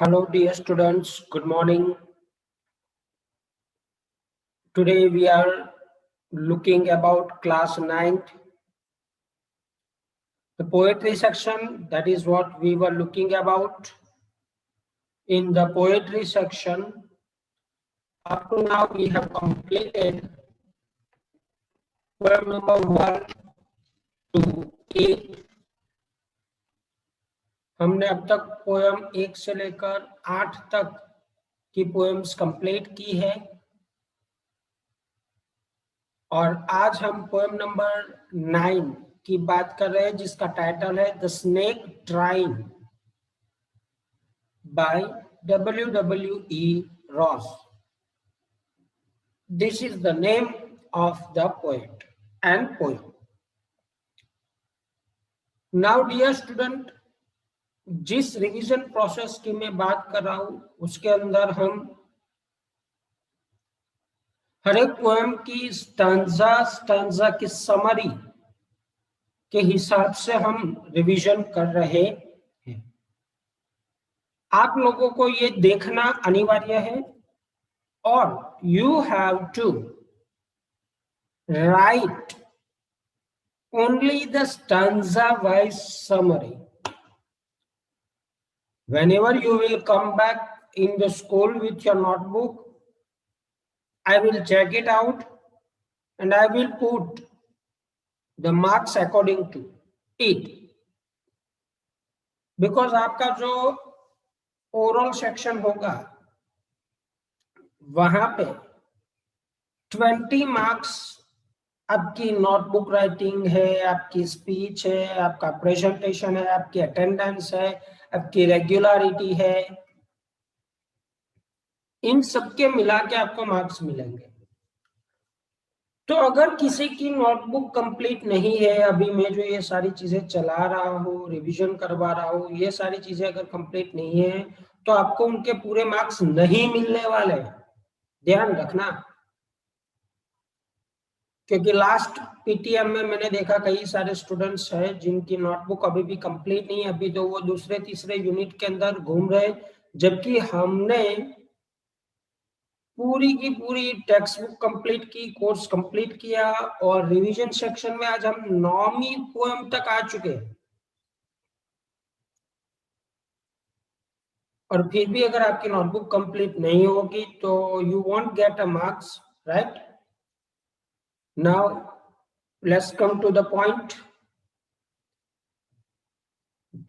Hello, dear students. Good morning. Today we are looking about class 9th, the poetry section. That is what we were looking about. In the poetry section, up to now we have completed poem number 1 to 8. हमने अब तक poem 1 से लेकर 8 तक की poems complete की है और आज हम पोएम नंबर 9 की बात कर रहे हैं जिसका टाइटल है the snake trying by W.E. Ross. This is the name of the poet and poem. Now dear student, जिस रिवीजन प्रोसेस की मैं बात कर रहा हूं उसके अंदर हम हर एक पोएम की स्टैंजा की समरी के हिसाब से हम रिवीजन कर रहे हैं। आप लोगों को ये देखना अनिवार्य है और you have to write only the stanza wise summary. Whenever you will come back in the school with your notebook, I will check it out and I will put the marks according to it. Because आपका जो oral section होगा वहां पे 20 marks आपकी notebook writing है, आपकी speech है, आपका प्रेजेंटेशन है, आपकी अटेंडेंस है, आपकी रेगुलरिटी है, इन सबके मिला के आपको मार्क्स मिलेंगे। तो अगर किसी की नोटबुक कंप्लीट नहीं है, अभी मैं जो ये सारी चीजें चला रहा हूँ, रिवीजन करवा रहा हूँ, ये सारी चीजें अगर कंप्लीट नहीं है तो आपको उनके पूरे मार्क्स नहीं मिलने वाले, ध्यान रखना। क्योंकि लास्ट पीटीएम में मैंने देखा कई सारे स्टूडेंट्स हैं जिनकी नोटबुक अभी भी कंप्लीट नहीं है, अभी तो वो दूसरे तीसरे यूनिट के अंदर घूम रहे, जबकि हमने पूरी की पूरी टेक्स्ट बुक कंप्लीट की, कोर्स कंप्लीट किया और रिवीजन सेक्शन में आज हम 9वीं पोएम तक आ चुके हैं। और फिर भी अगर आपकी नोटबुक कंप्लीट नहीं होगी तो you won't get a marks, right? Now let's come to the point.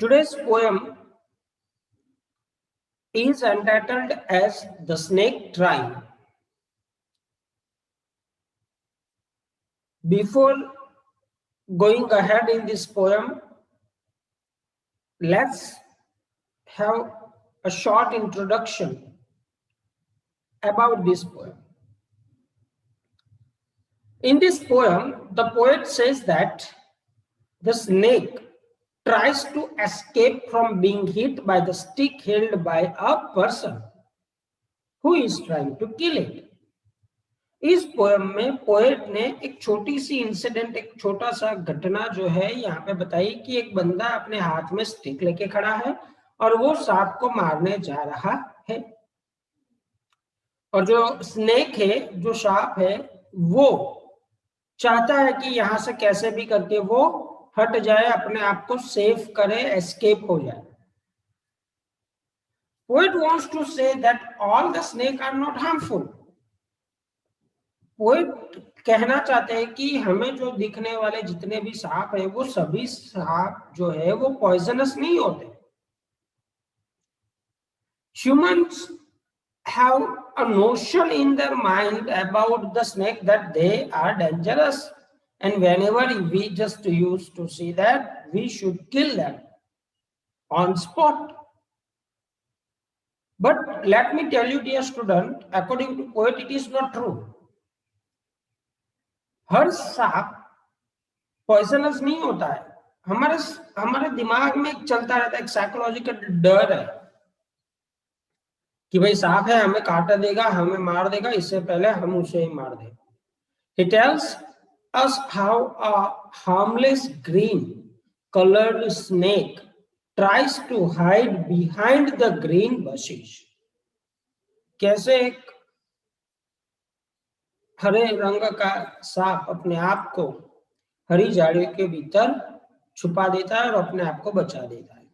Today's poem is entitled as The Snake Trine. Before going ahead in this poem, let's have a short introduction about this poem. In this poem, the poet says that the snake tries to escape from being hit by the stick held by a person who is trying to kill it. इस poem में poet ने एक छोटी सी incident, एक छोटा सा घटना जो है यहाँ पे बताई कि एक बंदा अपने हाथ में स्टिक लेके खड़ा है और वो सांप को मारने जा रहा है और जो स्नेक है, जो सांप है, वो चाहता है कि यहाँ से कैसे भी करके वो हट जाए, अपने आप को सेव करे, एस्केप हो जाए। Poet wants to say that all the snakes are not harmful. Poet कहना चाहते हैं कि हमें जो दिखने वाले जितने भी सांप है वो सभी सांप जो है वो पॉइजनस नहीं होते। Humans have a notion in their mind about the snake that they are dangerous, and whenever we just used to see that, we should kill them on spot. But let me tell you, dear student, according to poet, it is not true. हर सांप poisonous नहीं होता है। हमारे दिमाग में चलता रहता है, एक साइकोलॉजिकल डर है कि भाई सांप है, हमें काट देगा, हमें मार देगा, इससे पहले हम उसे ही मार दें। He tells us how a harmless green colored snake tries to hide behind the green bushes. कैसे एक हरे रंग का सांप अपने आप को हरी झाड़ियों के भीतर छुपा देता है और अपने आप को बचा देता है.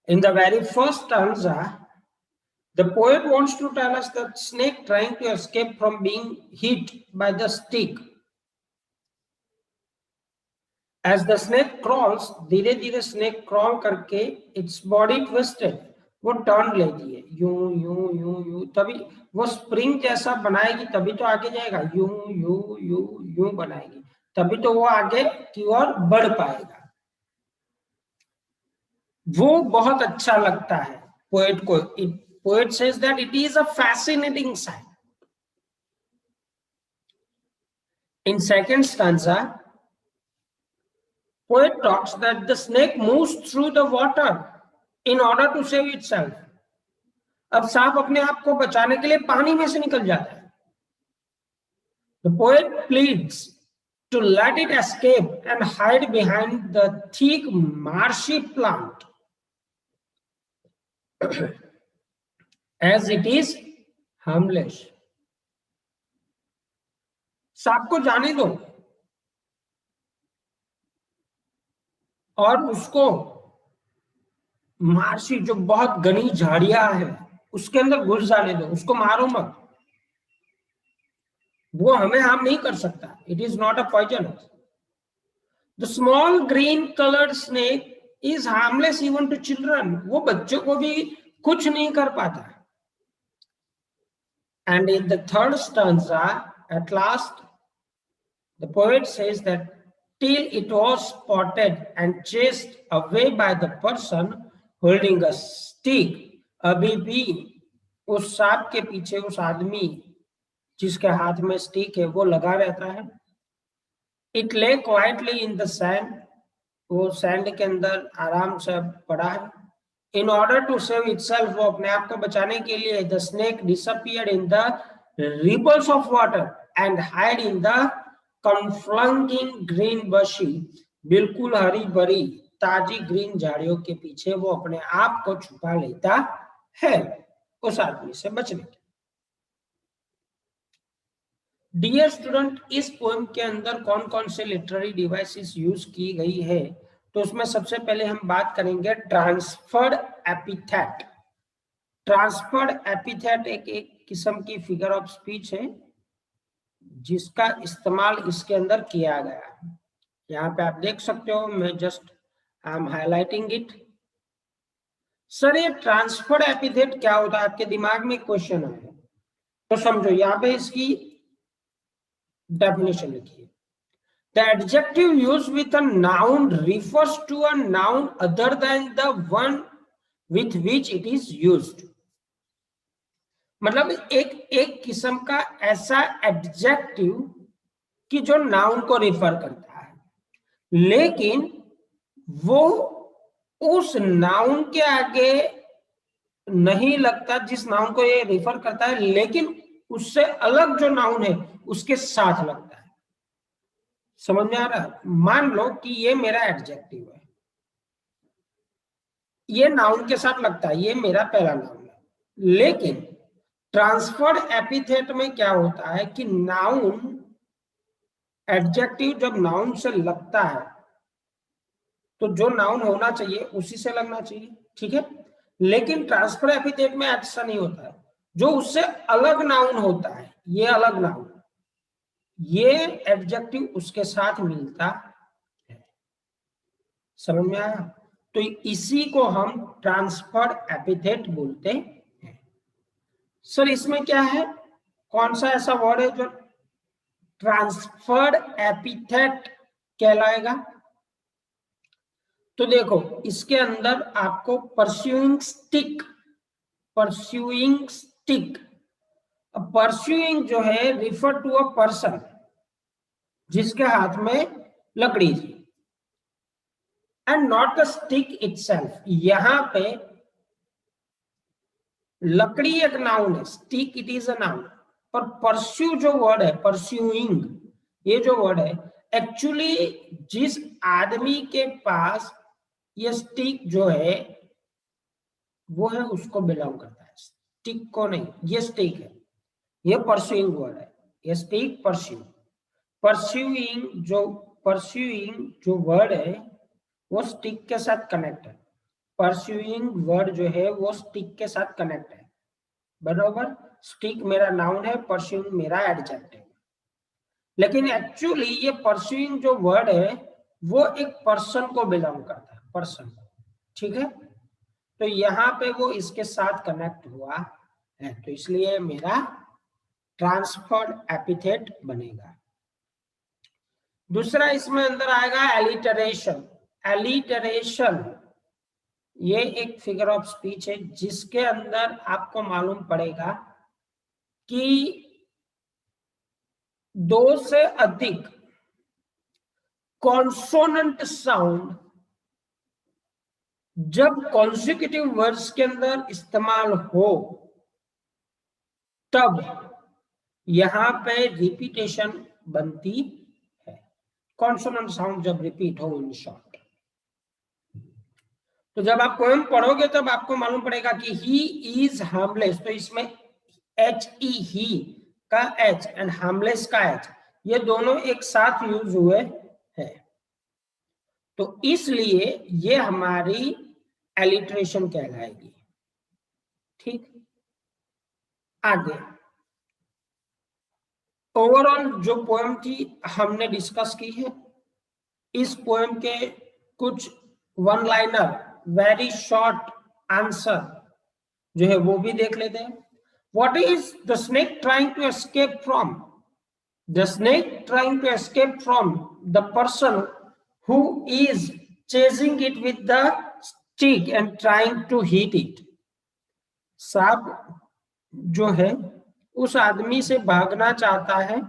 In the very first stanza, the poet wants to tell us that snake trying to escape from being hit by the stick. As the snake crawls, धीरे धीरे snake crawl करके its body twisted, वो turn लेती है यूं यूं यूं यूं, तभी वो स्प्रिंग जैसा बनाएगी, तभी तो आगे जाएगा. यूं यूं यूं यूं बनाएगी, तभी तो वो आगे की ओर बढ़ पाएगा. वो बहुत अच्छा लगता है पोएट को. Poet says that it is a fascinating sight. In second stanza, poet talks that the snake moves through the water in order to save itself. अब सांप अपने आप को बचाने के लिए पानी में से निकल जाता है. The poet pleads to let it escape and hide behind the thick marshy plant as it is harmless. सांप को जाने दो और उसको मार्शी जो बहुत घनी झाड़ियां है उसके अंदर घुस जाने दो, उसको मारो मत, वो हमें हार्म नहीं कर सकता. It is not a poisonous. The small green coloured snake is harmless even to children. वो बच्चों को भी कुछ नहीं कर पाता. And in the third stanza at last the poet says that till it was spotted and chased away by the person holding a stick. अभी भी उस सांप के पीछे उस आदमी जिसके हाथ में स्टिक है वो लगा रहता है. It lay quietly in the sand. वो सैंड के अंदर आराम से पड़ा है. In order to save itself, वो अपने आप को बचाने के लिए the snake disappeared in the ripples of water and hid in the confluing green bushes. बिल्कुल हरी भरी ताजी ग्रीन झाड़ियों के पीछे वो अपने आप को छुपा लेता है उस आदमी से बचने के. डियर स्टूडेंट, इस पोएम के अंदर कौन कौन से लिटरेरी डिवाइसेस यूज की गई है, तो उसमें सबसे पहले हम बात करेंगे ट्रांसफर्ड एपिथेट. ट्रांसफर्ड एपिथेट एक किस्म की फिगर ऑफ स्पीच है जिसका इस्तेमाल इसके अंदर किया गया है. यहाँ पे आप देख सकते हो, मैं just I am highlighting it. Sir ये ट्रांसफर्ड एपिथेट क्या होता है, आपके दिमाग में क्वेश्चन आया तो समझो, यहाँ पे इसकी डेफिनेशन लिखिए. The adjective used with a noun refers to a noun other than the one with which it is used. मतलब एक किस्म का ऐसा एडजेक्टिव कि जो नाउन को रिफर करता है, लेकिन वो उस नाउन के आगे नहीं लगता जिस नाउन को ये रिफर करता है, लेकिन उससे अलग जो नाउन है उसके साथ लगता है. समझ में आ रहा है? मान लो कि ये मेरा एडजेक्टिव है, ये नाउन के साथ लगता है, ये मेरा पहला नाउन है. लेकिन ट्रांसफर्ड एपिथेट में क्या होता है कि नाउन एडजेक्टिव जब नाउन से लगता है तो जो नाउन होना चाहिए उसी से लगना चाहिए, ठीक है. लेकिन ट्रांसफर्ड एपिथेट में ऐसा नहीं होता है. जो उससे अलग नाउन होता है, ये अलग नाउन, ये एडजेक्टिव उसके साथ मिलता है. समझ में आया? तो इसी को हम ट्रांसफर्ड एपिथेट बोलते हैं. सर इसमें क्या है, कौन सा ऐसा वर्ड है जो ट्रांसफर्ड एपिथेट कहलाएगा? तो देखो, इसके अंदर आपको pursuing stick, pursuing stick, pursuing जो है रिफर टू अ पर्सन जिसके हाथ में लकड़ी थी, and not the stick itself. यहां पे लकड़ी एक नाउन है, stick it is a noun, और परस्यू जो वर्ड है, परस्यूइंग ये जो वर्ड है, एक्चुअली जिस आदमी के पास ये स्टिक जो है वो है उसको बिलोंग करता है, स्टिक को नहीं। ये स्टिक है, ये परस्यूइंग वर्ड है, ये स्टिक परस्यू। परस्यूइंग जो वर्ड है वो स्टिक के साथ कनेक्ट है। परस्यूइंग वर्ड जो है वो स्टिक के साथ कनेक्ट है, बराबर। स्टिक मेरा नाउन है, परस्यूइंग मेरा एडजेक्टिव है। लेकिन एक्चुअली ये परस्यूइंग जो वर्ड है वो एक पर्सन को बिलोंग करता है, पर्सन को, ठीक है। तो यहाँ पे वो इसके साथ कनेक्ट हुआ है, तो इसलिए मेरा ट्रांसफर्ड एपिथेट बनेगा। दूसरा इसमें अंदर आएगा एलिटरेशन। एलिटरेशन ये एक फिगर ऑफ स्पीच है जिसके अंदर आपको मालूम पड़ेगा कि दो से अधिक कॉन्सोनेंट साउंड जब कॉन्सिक्यूटिव वर्ड्स के अंदर इस्तेमाल हो तब यहां पे रिपीटेशन बनती है। कॉन्सोनेंट साउंड जब रिपीट हो इन शॉर्ट। तो जब आप पोएम पढ़ोगे तब आपको मालूम पड़ेगा कि ही इज हार्मलेस, तो इसमें एच ई ही का एच एंड हार्मलेस का एच ये दोनों एक साथ यूज हुए हैं, तो इसलिए ये हमारी एलिट्रेशन कहलाएगी। ठीक, आगे ओवरऑल जो पोएम थी हमने डिस्कस की है। इस पोएम के कुछ one liner very short answer जो है वो भी देख लेते हैं। What is the snake trying to escape from? The snake trying to escape from the person who is chasing it with the stick and trying to hit it. सांप जो है उस आदमी से भागना चाहता है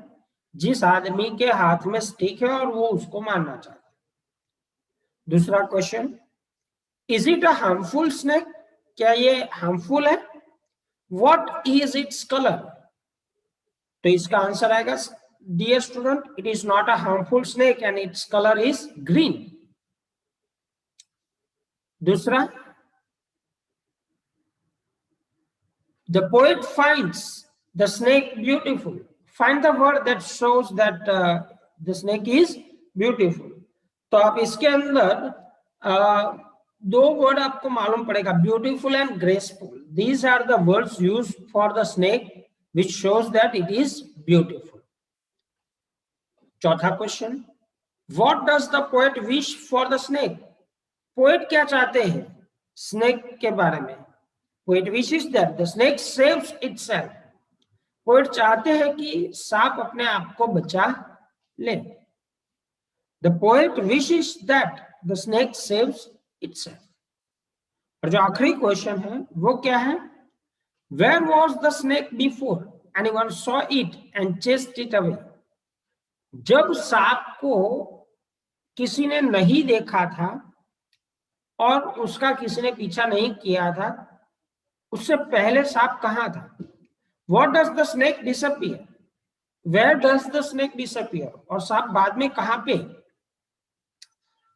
जिस आदमी के हाथ में स्टिक है और वो उसको मारना चाहता है। दूसरा question, is it a harmful snake? क्या ये हार्मफुल है? What is its color? तो इसका आंसर आएगा dear student, it is not a harmful snake and its colour is green. दूसरा, the poet finds the snake beautiful. Find the word that shows that the snake is beautiful. तो आप इसके अंदर दो word आपको मालूम पड़ेगा, beautiful and graceful. These are the words used for the snake which shows that it is beautiful. चौथा question, what does the poet wish for the snake? Poet क्या चाहते हैं स्नेक के बारे में? Poet wishes that the snake saves itself. Poet चाहते हैं कि सांप अपने आप को बचा ले। The poet wishes that the snake saves itself. और जो आखिरी क्वेश्चन है वो क्या है? Where was the snake before anyone saw it and chased it away? जब सांप को किसी ने नहीं देखा था और उसका किसी ने पीछा नहीं किया था, उससे पहले सांप कहाँ था? What does the snake disappear? Where does the snake disappear? और सांप बाद में कहाँ पे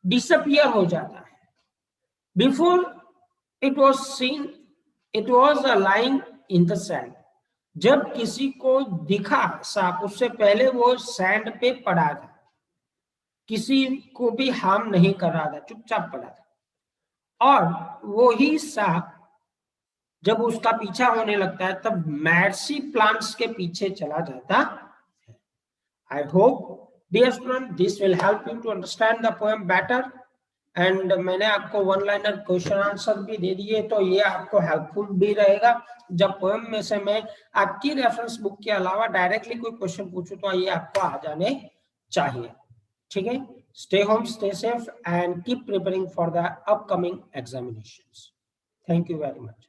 disappear हो जाता है? Before it was seen, it was lying in the sand. जब किसी को दिखा सांप उससे पहले वो सैंड पे पड़ा था, किसी को भी हार्म नहीं कर रहा था, चुपचाप पड़ा था। और वो ही सांप जब उसका पीछा होने लगता है तब मैर्सी प्लांट्स के पीछे चला जाता है। I hope dear student this will help you to understand the poem better. And मैंने आपको वन लाइनर क्वेश्चन आंसर भी दे दिए, तो ये आपको हेल्पफुल भी रहेगा जब पोएम में से मैं आपकी रेफरेंस बुक के अलावा डायरेक्टली कोई क्वेश्चन पूछूं तो ये आपको आ जाने चाहिए। ठीक है, stay home, stay safe and keep preparing for the upcoming examinations. Thank you very much.